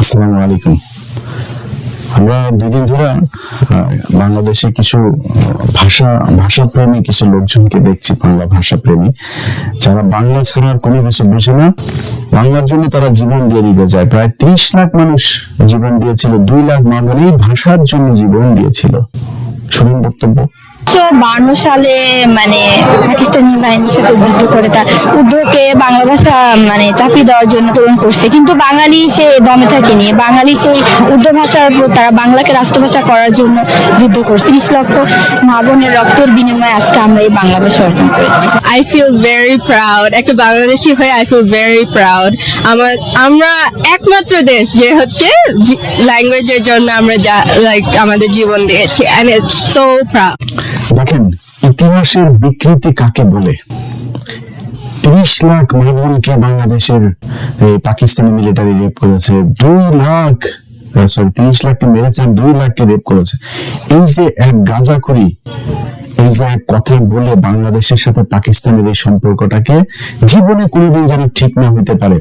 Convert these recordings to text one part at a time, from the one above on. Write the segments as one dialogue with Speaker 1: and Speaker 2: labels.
Speaker 1: আসসালামু আলাইকুম। আমরা দুদিন ধরে বাংলাদেশে কিছু ভাষাপ্রেমী কিছু লোকজনকে দেখছি, বাংলা ভাষাপ্রেমী যারা বাংলা ছাড়া আর কোনো কিছু বুঝে না। বাংলার জন্য তারা জীবন দিয়ে দিতে চায়। প্রায় 30 লাখ মানুষ জীবন দিয়েছিল, 2 লাখ মা বোন এই ভাষার জন্য জীবন দিয়েছিল। শুনুন বক্তব্য।
Speaker 2: 1952 সালে পাকিস্তানি বাহিনীর সাথে যুদ্ধ করে তার উর্দুকে বাংলা ভাষা চাপিয়ে দেওয়ার জন্য তরুণ করছে, কিন্তু বাঙালি সে দমে থাকেনি। বাঙালি সেই উর্দু ভাষার উপর তারা বাংলাকে রাষ্ট্রভাষা করার জন্য যুদ্ধ করছে। 30 লক্ষ মা বোনের রক্তের বিনিময়ে আজকে আমরা এই বাংলা ভাষা অর্জন করেছি।
Speaker 3: I feel very proud. একটা বাংলাদেশি হয়ে I feel very proud. আমরা একমাত্র দেশ যে হচ্ছে ল্যাঙ্গুয়েজের জন্য আমরা আমাদের জীবন দিয়েছি, and it's so proud.
Speaker 1: দেখেন, ইতিহাসের বিকৃতি কাকে বলে। 30 লাখ মা বোনকে বাংলাদেশের পাকিস্তানি মিলিটারি রেপ করেছে, 30 লাখকে মেরেছে, 2 লাখকে রেপ করেছে। এই যে এক গাঁজাখুরি, এই যে এক কথা বলে বাংলাদেশের সাথে পাকিস্তানের এই সম্পর্কটাকে জীবনে কোনোদিন যেন ঠিক না হইতে পারে।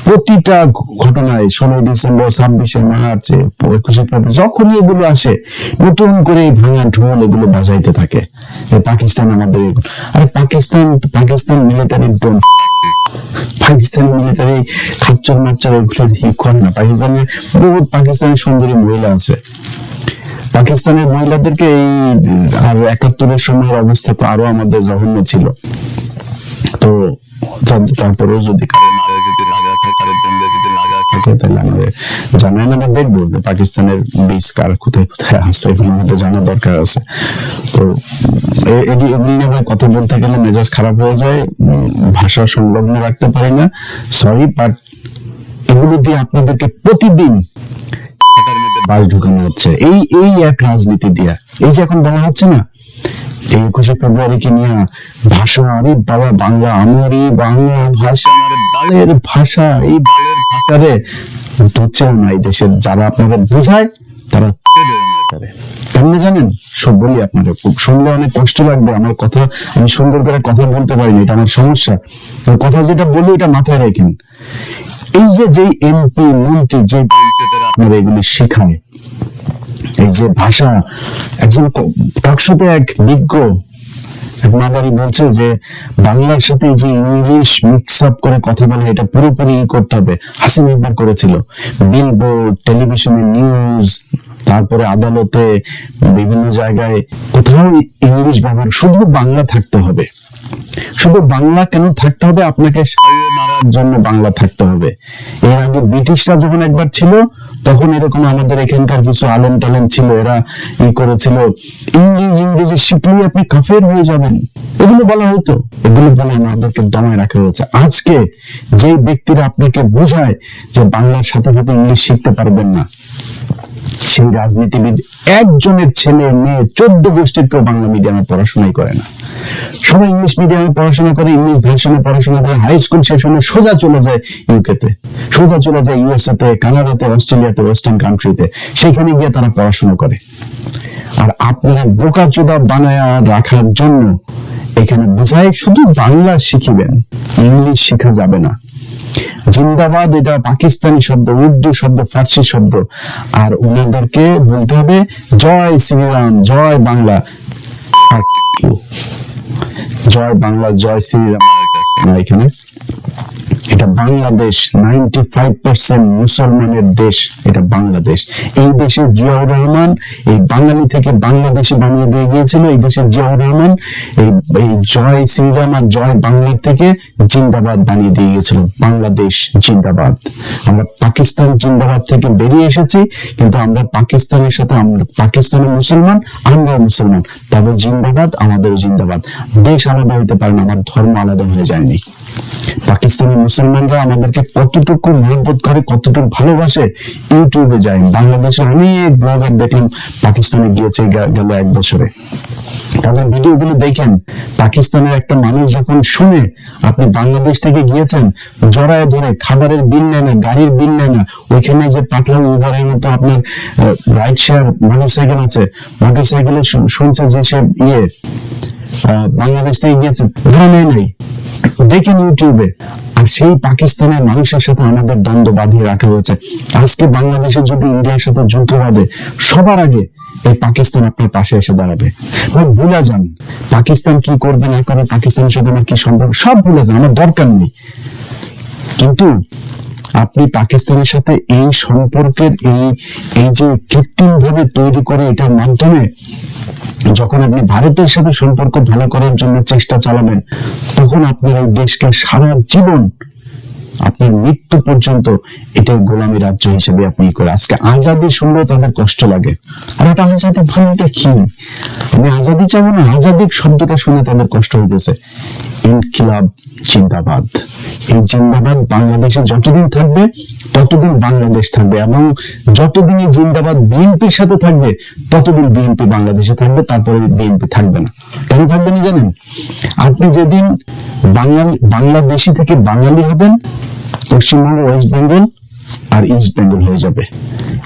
Speaker 1: প্রতিটা ঘটনায় 16 ডিসেম্বর, 26শে মার্চ, 21শে ফেব্রুয়ারি যখনই এগুলো আসে, নতুন করে এই ভাঙা ঢোল এগুলো বাজাইতে থাকে। পাকিস্তান আমাদের, আরে Pakistan military don't, Pakistani military খাচ্চর মাচ্চর এগুলো করে না। পাকিস্তানের সুন্দরী মহিলা আছে। পাকিস্তানের মহিলাদেরকে এই আর 71-এর সময়ের অবস্থা তো আরো আমাদের জঘন্য ছিল। তো তারপরেও যদি তাহলে আমাদের জানাই না, আমরা দেখবো যে পাকিস্তানের বীজ কার কোথায় কোথায় আছে, এগুলো আমাদের জানা দরকার আছে। তো এগুলো নিয়ে কথা বলতে গেলে মেজাজ খারাপ হয়ে যায়, ভাষা সংলগ্ন রাখতে পারি না, সরি। বাট এগুলো দিয়ে আপনাদেরকে প্রতিদিন বাস ঢুকানো হচ্ছে এই এক রাজনীতি দিয়া। এই যে এখন বলা হচ্ছে না, এই 21শে ফেব্রুয়ারিকে নিয়ে ভাষা, আরে বাবা বাংলা, আমারই বাংলা ভাষা, বালের ভাষা, এই বালের ভাষারে ধরছেও না এই দেশের যারা আপনারা বোঝায় তারা কেমনে জানেন? সব বলি আপনাদের, শুনলে অনেক কষ্ট লাগবে আমার কথা। আমি সুন্দর করে কথা বলতে পারি না, এটা আমার সমস্যা। কথা যেটা বলি এটা মাথায় রাখেন। এই যে এমপি মন্ত্রী যে আপনারা এগুলি শেখায়, এই যে ভাষা, একজন টকশোতে এক বিজ্ঞ মাদারি বলছে যে বাংলার সাথে যে ইংলিশ মিক্স আপ করে কথা বলে এটা পুরোপুরি করতে হবে। হাসিনা একবার করেছিল, বিলবোর্ড, টেলিভিশনে নিউজ, তারপরে আদালতে, বিভিন্ন জায়গায় কোথাও ইংলিশ ব্যবহার, শুধু বাংলা থাকতে হবে। শুধু বাংলা কেন থাকতে হবে? আপনাকে মারার জন্য বাংলা থাকতে হবে। এর আগে ব্রিটিশরা যখন একবার ছিল তখন এরকম আমাদের এখানকার কিছু আলেম টালেম ছিল, এরা করেছিল ইংরেজি শিখলেই আপনি কাফের হয়ে যাবেন, এগুলো বলা হতো। এগুলো বলে আমাদেরকে দমায় রাখা হয়েছে। আজকে যে ব্যক্তিরা আপনাকে বোঝায় যে বাংলার সাথে সাথে ইংলিশ শিখতে পারবেন না, সেই রাজনীতিবিদ একজনের ছেলে মেয়ে 14 গোষ্ঠীর কেউ বাংলা মিডিয়ামে পড়াশোনাই করে না। সবাই ইংলিশ মিডিয়ামে পড়াশোনা করে, ইংলিশ ভার্সনে পড়াশোনা করে, হাই স্কুল শেষ হলে সোজা চলে যায় ইউকেতে, সোজা চলে যায় ইউএসএতে, কানাডাতে, অস্ট্রেলিয়াতে, ওয়েস্টার্ন কান্ট্রিতে, সেখানে গিয়ে তারা পড়াশোনা করে। আর আপনারা বোকাচোদা বানায় রাখার জন্য এখানে বোঝায় শুধু বাংলা শিখিবেন, ইংলিশ শিখা যাবে না। জিন্দাবাদ এটা পাকিস্তানি শব্দ, উর্দু শব্দ, ফার্সি শব্দ। আর ওনাদেরকে বলতে হবে জয় শ্রীরাম, জয় বাংলা, জয় বাংলা, জয় শ্রীরাম। এখানে এটা বাংলাদেশ, 95% মুসলমানের দেশ, এটা বাংলাদেশ। এই দেশে জিয়াউর রহমান এই বাঙালি থেকে বাংলাদেশে বানিয়ে দিয়ে গিয়েছিল। এই দেশে জিয়াউর রহমান এই জয় শ্রীরাম আর জয় বাংলা থেকে জিন্দাবাদ বানিয়ে দিয়ে গিয়েছিল। বাংলাদেশ জিন্দাবাদ। আমরা পাকিস্তান জিন্দাবাদ থেকে বেরিয়ে এসেছি, কিন্তু আমরা পাকিস্তানের সাথে, আমরা পাকিস্তানের মুসলমান, আমরাও মুসলমান, তাদের জিন্দাবাদ, আমাদেরও জিন্দাবাদ। দেশ আলাদা হইতে পারে না, আমার ধর্ম আলাদা হয়ে যায়নি। পাকিস্তানি মুসলমানরা আমাদেরকে কতটুকু মহব্বত করে, কতটুকু ভালোবাসে, ইউটিউবে যায়। বাংলাদেশে অনেক ব্লগার দেখলাম পাকিস্তানে গিয়েছে গেল 1 বছরে, তাদের ভিডিওগুলো দেখেন। পাকিস্তানের একটা মানুষ যখন শুনে আপনি বাংলাদেশ থেকে গিয়েছেন, জড়ায় ধরে খাবারের বিল নেয় না, গাড়ির বিল নেয় না। ওইখানে যে পাঠাও উবারের মতো আপনার রাইড শেয়ার মোটরসাইকেল আছে, মোটরসাইকেলে শুনছে যে সে বাংলাদেশ থেকে গিয়েছে, ভাড়া নেয় নাই। দেখেন ইউটিউবে। আর সেই পাকিস্তানের মানুষের সাথে আমাদের দ্বন্দ্ব বাঁধিয়ে রাখা হয়েছে। আজকে বাংলাদেশে যদি ইন্ডিয়ার সাথে যুদ্ধ বাঁধে, সবার আগে এই পাকিস্তান আপনার পাশে এসে দাঁড়াবে। ভুলে যান পাকিস্তান কি করবে না করে, পাকিস্তানের সাথে আমার কি সম্পর্ক, সব ভুলে যান, আমার দরকার নেই। কিন্তু আপনি পাকিস্তানের সাথে এই সম্পর্কের এই যে কৃত্রিম ভাবে তৈরি করে, এটার মাধ্যমে যখন আপনি ভারতের সাথে সম্পর্ক ভালো করার জন্য চেষ্টা চালাবেন, তখন আপনার এই দেশকে সারা জীবন, আপনার মৃত্যু পর্যন্ত এটা গোলামী রাজ্য হিসেবে আপনি করে। আজকে আজাদি শুনলেও তাদের কষ্ট লাগে। আর এটা আজাদি ভালোটা কি? আমি আজাদি চাবো না, আজাদি শব্দটা শুনে তাদের কষ্ট হইতেছে। ইনকিলাব জিন্দাবাদ, এই জিন্দাবাদ বাংলাদেশে যতদিন থাকবে ততদিন বাংলাদেশ থাকবে, এবং যতদিন এই জিন্দাবাদ বিএনপির সাথে থাকবে ততদিন বিএনপি বাংলাদেশে থাকবে, তারপরে বিএনপি থাকবে না। কেন থাকবে না জানেন? আপনি যেদিন বাংলাদেশি থেকে বাঙালি হবেন, পশ্চিমবঙ্গ, ওয়েস্ট বেঙ্গল আর ইস্ট বেঙ্গল হয়ে যাবে,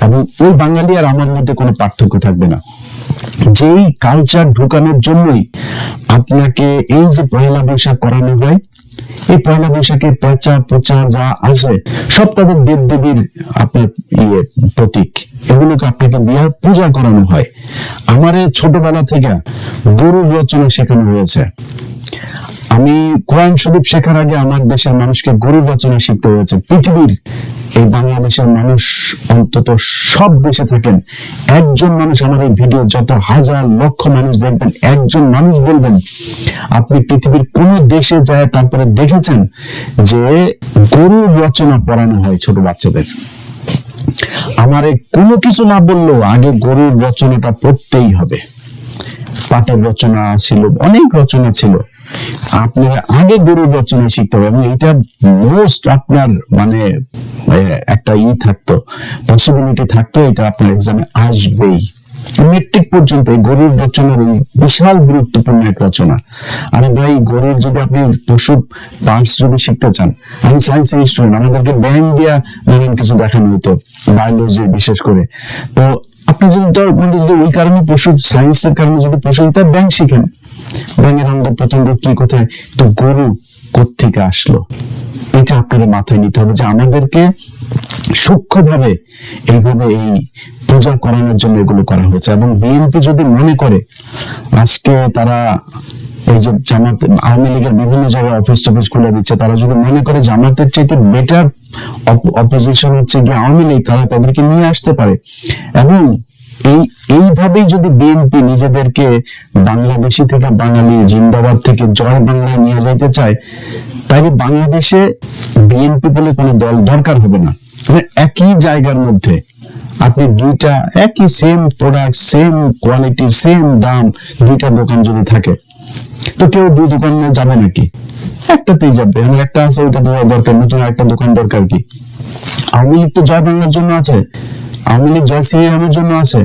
Speaker 1: এবং ওই বাঙালি আর আমার মধ্যে কোনো পার্থক্য থাকবে না। যেই কালচার ঢুকানোর জন্যই আপনাকে এই যে পয়লা বৈশাখ করানো হয়, এই পয়লা বৈশাখের পেঁচা পোচা যা আসে সব তাদের দেব দেবীর আপনার প্রতীক, এগুলোকে আপনাকে দিয়ে পূজা করানো হয়। আমার ছোটবেলা থেকে গরুর রচনা শেখানো হয়েছে। আমি কোরআন শরীফ শেখার আগে আমার দেশের মানুষকে গরুর রচনা শিখতে হয়েছে। পৃথিবীর এই বাংলাদেশের মানুষ, অন্তত সব দেশে থাকেন, একজন মানুষ আমার এই ভিডিও যত হাজার লক্ষ মানুষ দেখবেন, একজন মানুষ বলবেন আপনি পৃথিবীর কোন দেশে যায় তারপরে দেখেছেন যে গরুর রচনা পড়ানো হয় ছোট বাচ্চাদের। আমারে কোনো কিছু না বললেও আগে গরুর রচনাটা পড়তেই হবে। পাটের রচনা ছিল, অনেক রচনা ছিল, আপনার আগে গরুর রচনা শিখতে হবে। এবং এটা মোস্ট আপনার মানে একটা থাকতো, পসিবিলিটি থাকতো, এটা আপনার এক্সামে আসবেই। মেট্রিক পর্যন্ত এই গরুর রচনার এই বিশাল গুরুত্বপূর্ণ এক রচনা। আরে ভাই, গরুর যদি আপনি পশুর পার্টস যদি শিখতে চান, আমি সায়েন্সের স্টুডেন্ট, আমাদেরকে ব্যাং দিয়া নানান কিছু দেখানো হতো, বায়োলজি বিশেষ করে। তো আপনি যদি ওই কারণে পশুর সায়েন্সের কারণে যদি পশু ব্যাং শিখেন, ব্যাঙের অঙ্গ প্রত্যঙ্গ কি কোথায়, তো গরু কোত্থেকে আসলো, এটা আপনাদের মাথায় নিতে হবে যে আমাদেরকে সূক্ষ্মভাবে এইভাবে এই পূজা করানোর জন্য এগুলো করা হয়েছে। এবং বিএনপি যদি মনে করে আজকে তারা এই যে জামাত, আওয়ামী লীগের বিভিন্ন জায়গায় অফিস টফিস খুলে দিচ্ছে, তারা যদি মনে করে জামাতের চাইতে বেটার অপোজিশন হচ্ছে গিয়ে আওয়ামী লীগ, তারা তাদেরকে নিয়ে আসতে পারে। এবং এইভাবেই যদি বিএনপি নিজেদেরকে বাংলাদেশি থেকে বাঙালি, জিন্দাবাদ থেকে জয় বাংলায় নিয়ে যাইতে চায়, তাহলে বাংলাদেশে বিএনপি বলে কোনো দল দরকার হবে না। মানে একই জায়গার মধ্যে আপনি দুইটা একই same product, same quality, same দাম, দুইটা দোকান যদি থাকে, তো কেউ দুই দোকানে যাবে নাকি? একটাতেই যাবে। আমি একটা আছে, ওইটা দেওয়া দরকার, নতুন একটা দোকান দরকার কি? আওয়ামী লীগ তো জয় বাংলার জন্য আছে, আওয়ামী লীগ জয় শ্রীরামের জন্য আছে,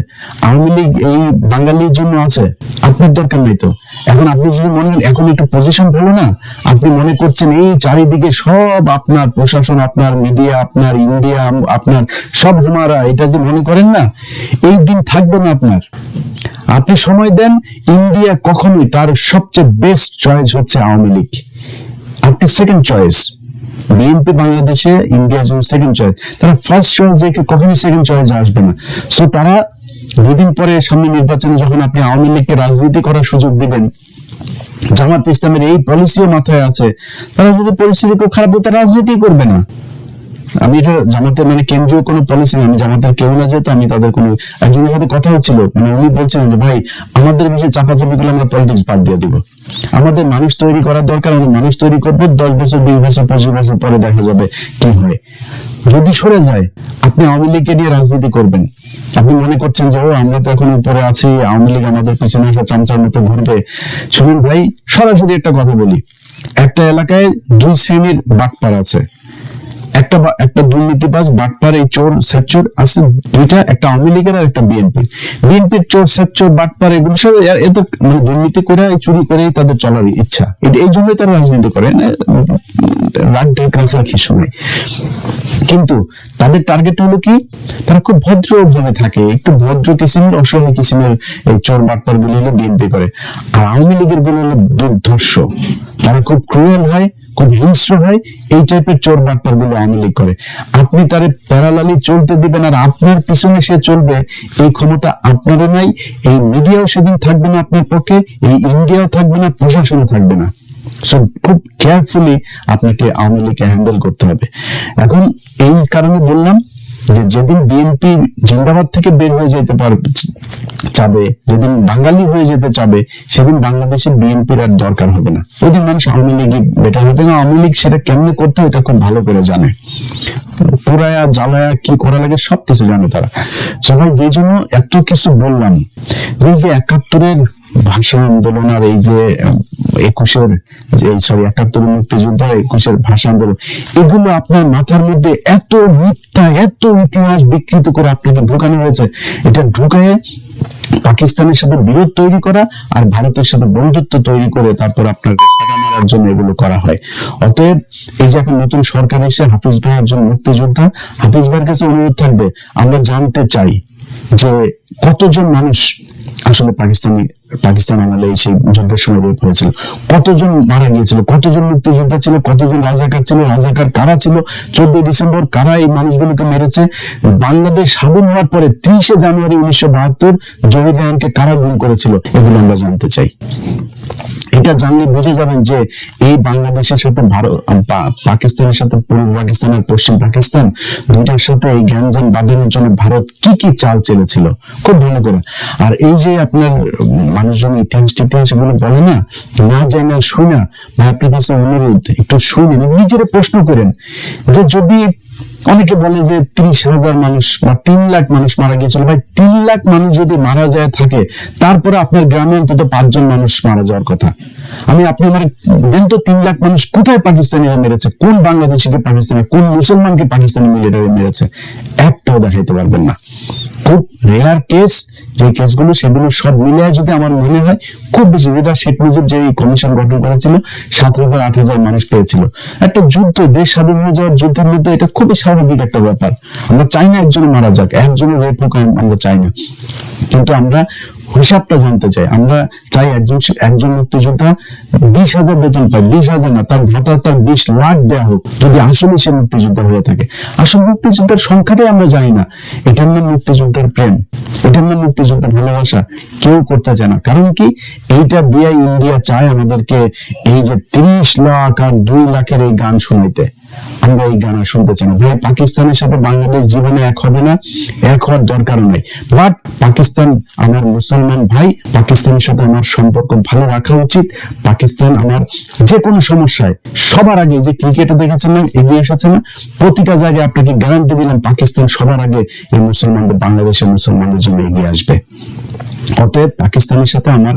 Speaker 1: আওয়ামী লীগ এই বাঙালির জন্য আছে, আপনার দরকার নেই তো। এখন আপনি যদি মনে করেন এখন একটু পজিশন ভালো না, আপনি মনে করছেন এই চারিদিকে সব আপনার প্রশাসন, আপনার মিডিয়া, আপনার ইন্ডিয়া, আপনার সব হামারা, এটা যে মনে করেন না, এই দিন থাকবে না আপনার। আপনি সময় দেন, ইন্ডিয়া কখনোই তার সবচেয়ে বেস্ট চয়েস হচ্ছে আওয়ামী লীগ, আপনি সেকেন্ড চয়েস। বিএনপি বাংলাদেশে ইন্ডিয়ার জন্য সেকেন্ড চয়েস, তারা ফার্স্ট চয়েস রেখে কখনোই সেকেন্ড চয়েসে আসবে না। সো তারা দুদিন পরে সামনে নির্বাচনে যখন আপনি আওয়ামী লীগকে রাজনীতি করার সুযোগ দিবেন, জামাত ইসলামের এই পলিসিও মাথায় আছে, তারা যদি পরিস্থিতি খুব খারাপ হয়, তারা রাজনীতি করবে না। আমি এটা জামাতের মানে কেন্দ্রীয় কোনো পলিসি না, আমি জামাতের কেউ না, যেহেতু আমি তাদের কোনো একজনের সাথে কথা হচ্ছিল, মানে উনি বলছিলেন যে ভাই আমাদের বিষয়ে চাপাচাপি গুলো আমরা পলিটিক্স বাদ দিয়ে দিব, আমাদের মানুষ তৈরি করার দরকার, আমরা মানুষ তৈরি করবো, 10 বছর 20 বছর 25 বছর পরে দেখা যাবে কি হয়। যদি সরে যায়, আপনি আওয়ামী লীগকে নিয়ে রাজনীতি করবেন, আপনি মনে করছেন যে আমরা তো এখন উপরে আছি, আওয়ামী লীগ আমাদের পিছনে এসে চামচার মতো ঘুরবে। শুনুন ভাই, সরাসরি একটা কথা বলি, একটা এলাকায় 2 শ্রেণীর বাটপার আছে, একটা দুর্নীতিবাজ বাটপার, এই চোর সেচোর আছে দুইটা, একটা আওয়ামী লীগের আর একটা বিএনপির চোর সেচোর বাটপার এগুলো সব এত মানে দুর্নীতি করে চুরি করে তাদের চলার ইচ্ছা, এই জন্যই তারা রাজনীতি করে, রাগ ঢাক রাখার কিছু নেই। কিন্তু তাদের টার্গেট হলো কি, তারা খুব ভদ্র ভাবে থাকে, একটু ভদ্র কিসিমের, অসহায় কিসিমের এই চোর বাটপার গুলো হলো বিএনপি করে। আর আওয়ামী লীগের গুলো হলো দুর্ধর্ষ, তারা খুব ক্রুয়েল হয়, খুব হিংস্র হয়, এই টাইপের চোর বাটপার গুলো আওয়ামী লীগ করে। আপনি তারে প্যারালালি চলতে দিবেন আর আপনার পিছনে সে চলবে, এই ক্ষমতা আপনারও নাই, এই মিডিয়াও সেদিন থাকবে না আপনার পক্ষে, এই ইন্ডিয়াও থাকবে না, প্রশাসনও থাকবে না। সো খুব কেয়ারফুলি আপনাকে আওয়ামী লীগকে হ্যান্ডেল করতে হবে। এখন এই কারণে বললাম যে যেদিন বিএনপি জিন্দাবাদ থেকে বের হয়ে যেতে চাবে, যেদিন বাঙালি হয়ে যেতে চাবে, সেদিন বাংলাদেশে বিএনপির আর দরকার হবে না। ওইদিন মানুষ আওয়ামী লীগই বেটার হবে। না, আওয়ামী লীগ সেটা কেমনে করতে হয় এটা খুব ভালো করে জানে, পুরায়া জ্বালায়া কি করা লাগে সবকিছু জানে তারা সবাই। যে জন্য এত কিছু বললাম, এই যে 71-এর ভাষা আন্দোলন আর এই যে 71-এর মুক্তিযুদ্ধ, 21-এর ভাষা আন্দোলন, এগুলো আপনার মাথার মধ্যে এত মিথ্যা, এত ইতিহাস বিকৃত করে আপনাকে ঢুকানো হয়েছে। এটা ঢুকায় পাকিস্তানের সাথে বিরোধ তৈরি করা আর ভারতের সাথে বন্ধুত্ব তৈরি করে তারপর আপনাকে সাজা মারার জন্য এগুলো করা হয়। অতএব এই যে এখন নতুন সরকার এসে, হাফিজ ভাই একজন মুক্তিযোদ্ধা, হাফিজ ভাইয়ের কাছে অনুরোধ থাকবে, আমরা জানতে চাই যে কতজন মানুষ আসলে পাকিস্তান আমলে সেই যুদ্ধের সময় বের হয়েছিল, কতজন মারা গিয়েছিল, কতজন মুক্তিযোদ্ধা ছিল, কতজন রাজাকার ছিল, রাজাকার কারা ছিল, 14 ডিসেম্বর কারা এই মানুষগুলোকে মেরেছে, বাংলাদেশ স্বাধীন হওয়ার পরে 30 জানুয়ারি 1972 জহির রায়হানকে কারা গুম করেছিল, এগুলো আমরা জানতে চাই। এটা জানলে বুঝে যাবেন যে এই বাংলাদেশের সাথে পাকিস্তানের সাথে পূর্ব পাকিস্তান আর পশ্চিম পাকিস্তান দুইটার সাথে এই গ্যাঞ্জাম বাঁধানোর জন্য ভারত কি কি চাল চেলেছিল খুব ভালো করে। আর এই যে আপনার মানুষজন ইতিহাস এগুলো বলে না যায় না শুনে, বা আপনার কাছে অনুরোধ একটু শুনেন, নিজেরা প্রশ্ন করেন যে যদি অনেকে বলে যে 30,000 মানুষ বা 3 লাখ মানুষ মারা গিয়েছিল, ভাই 3 লাখ মানুষ যদি মারা যায় থাকে, তারপরে আপনার গ্রামে অন্তত 5 জন মানুষ মারা যাওয়ার কথা। আপনি আমার দেন তো 3 লাখ মানুষ কোথায় পাকিস্তানিরা মেরেছে, কোন বাংলাদেশিকে পাকিস্তানি, কোন মুসলমানকে পাকিস্তানি মিলিটারি মেরেছে, একটাও দেখাইতে পারবেন না। খুব রেয়ার কেস, যে কেসগুলো সেগুলো সব মিলিয়ে যদি আমার মনে হয় খুব বেশি, যেটা শেখ মুজিব যে কমিশন গঠন করেছিল 7,000-8,000 মানুষ পেয়েছিল। একটা যুদ্ধ, দেশ স্বাধীন হয়ে যাওয়ার যুদ্ধের মধ্যে এটা খুবই স্বাভাবিক একটা ব্যাপার। আমরা চাই না একজন মারা যাক, একজনের রেপ হোক, আমরা চাই না, কিন্তু আমরা হিসাবটা জানতে চাই। আমরা চাই একজন মুক্তিযোদ্ধা 20,000 বেতন পায়, 20,000 না, তার ভাতা তার 20 লাখ দেওয়া হোক যদি আসলে সে মুক্তিযোদ্ধা হয়ে থাকে। আসলে মুক্তিযোদ্ধার সংখ্যাটাই আমরা জানি না। এটার নাম মুক্তিযোদ্ধার প্রেম, এটার নাম মুক্তিযোদ্ধার ভালোবাসা কেউ করতে চায় না। কারণ কি, এইটা দিয়ে ইন্ডিয়া চায় আমাদেরকে এই যে 30 লাখ আর 2 লাখের এই গান শুনাইতে। আমরা এই গান শুনতে চাই না ভাই। পাকিস্তানের সাথে বাংলাদেশ জীবনে এক হবে না, এক হওয়ার দরকারও নাই। বাট পাকিস্তান আমার মুসলমান ভাই, পাকিস্তানের সাথে আমার সম্পর্ক ভালো রাখা উচিত। পাকিস্তান আমার যে কোনো সমস্যায় সবার আগে, যে ক্রিকেটে দেখেছেন না এগিয়ে এসেছে না, প্রতিটা জায়গায় আপনাকে গ্যারান্টি দিলাম পাকিস্তান সবার আগে এই মুসলমানদের, বাংলাদেশের মুসলমানদের জন্য এগিয়ে আসবে। অতএব পাকিস্তানের সাথে আমার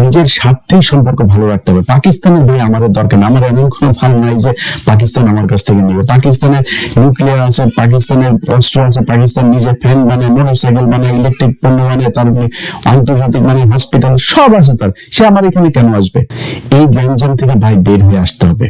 Speaker 1: নিজের স্বার্থেই সম্পর্ক ভালো রাখতে হবে। পাকিস্তানের ভাই আমাদের দরকার না, আমার এমন কোনো ভালো নাই যে পাকিস্তান আমার কাছ থেকে নিবে। পাকিস্তানের নিউক্লিয়ার আছে, পাকিস্তানের অস্ত্র আছে, পাকিস্তান নিজের ফ্যান বানায়, মোটরসাইকেল বানায়, ইলেকট্রিক পণ্য বানায়, তার আন্তর্জাতিক হসপিটাল সব আছে তার, সে আমার এখানে কেন আসবে? এই গ্যাঞ্জাম থেকে ভাই বের হয়ে আসতে হবে।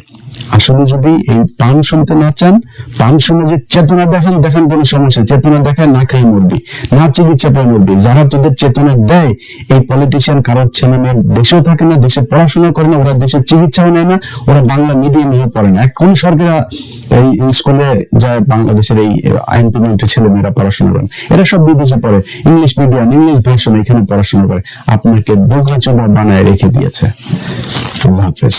Speaker 1: আসলে যদি এই পান শুনতে না চান, পান শুনে যে চেতনা দেখান কোনো সমস্যা, চেতনা দেখায় না খাই মরবি, না চিকিৎসা পেয়ে মরবি। যারা তোদের চেতনা দেয়, এই পলিটিশিয়ান কারোর ছেলে মেয়ের দেশেও থাকে না, দেশে পড়াশোনা করে না, ওরা দেশের চিকিৎসাও নেয় না, ওরা বাংলা মিডিয়ামে পড়ে না। এখন সরকার এই স্কুলে যায় বাংলাদেশের এই আইনপ্লিমেন্টের ছেলে মেয়েরা পড়াশোনা করেন, এরা সব বিদেশে পড়ে, ইংলিশ মিডিয়াম, ইংলিশ ভার্সন এখানে পড়াশোনা করে। আপনাকে বোঝাচোদা বানায় রেখে দিয়েছে। আল্লাহ হাফেজ।